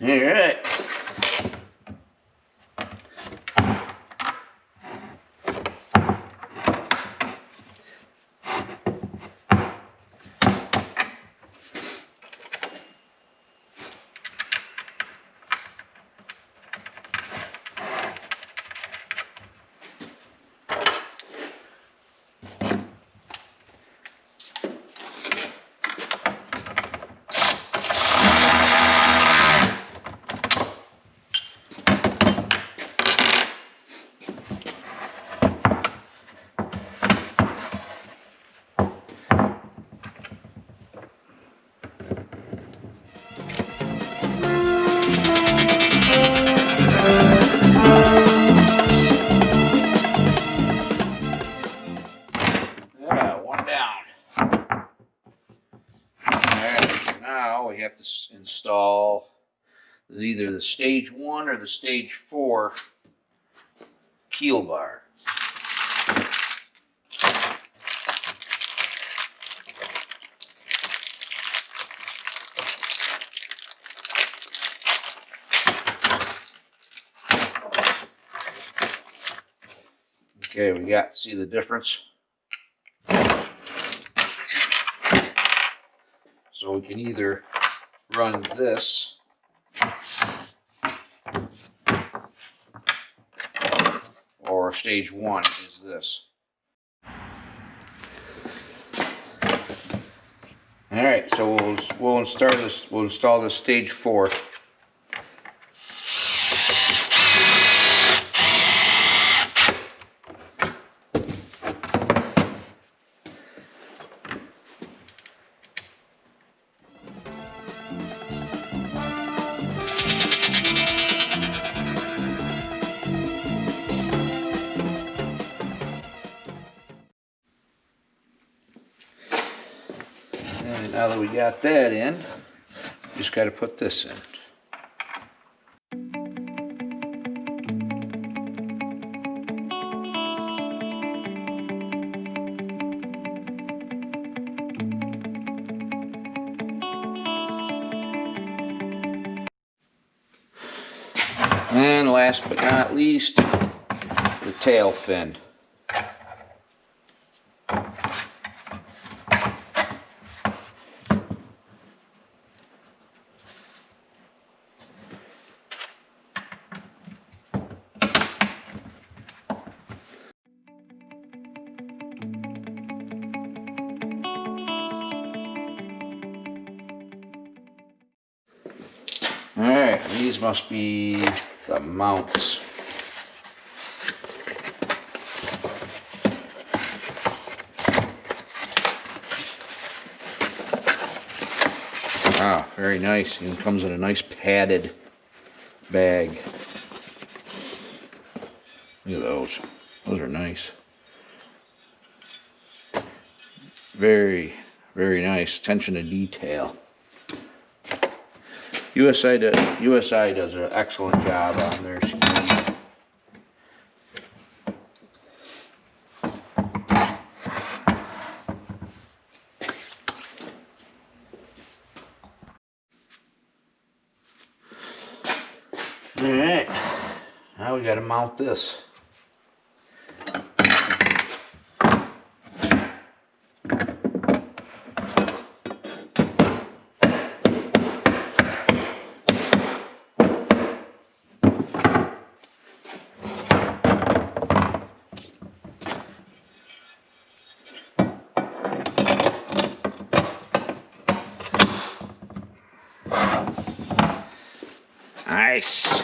All right. One down. Alright, so now we have to install either the stage 1 or the stage 4 keel bar. Okay, we got, see the difference? So we can either run this or stage 1 is this. Alright, so we'll install this stage 4. And now that we got that in, just got to put this in. And last but not least, the tail fin. Alright, these must be the mounts. Wow, very nice. It comes in a nice padded bag. Look at those. Those are nice. Very, very nice. Attention to detail. USI does an excellent job on their skis. Alright, now we got to mount this. Nice.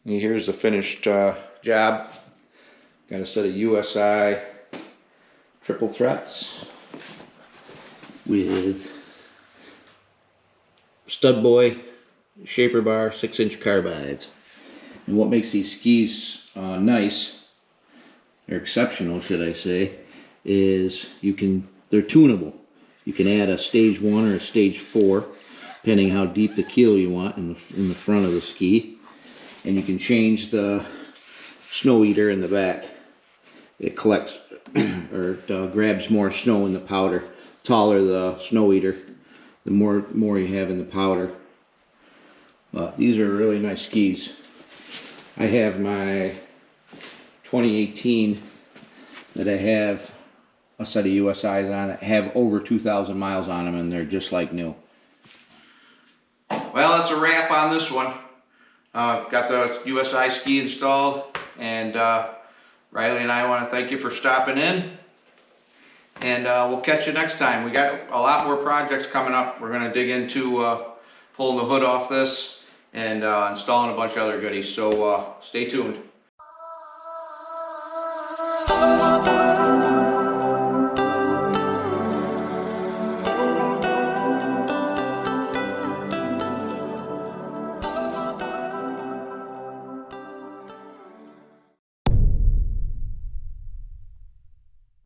And here's the finished job. Got a set of USI triple threats with stud boy, shaper bar, 6-inch carbides. And what makes these skis nice, or exceptional should I say, is they're tunable. You can add a stage 1 or a stage 4, depending how deep the keel you want in the front of the ski. And you can change the snow eater in the back. It collects or grabs more snow in the powder. Taller the snow eater, the more you have in the powder. But these are really nice skis. I have my 2018 that I have a set of USIs on that have over 2,000 miles on them, and they're just like new. Well, that's a wrap on this one. Got the USI ski installed, and Riley and I want to thank you for stopping in, and we'll catch you next time. We got a lot more projects coming up. We're going to dig into pulling the hood off this and installing a bunch of other goodies, so stay tuned.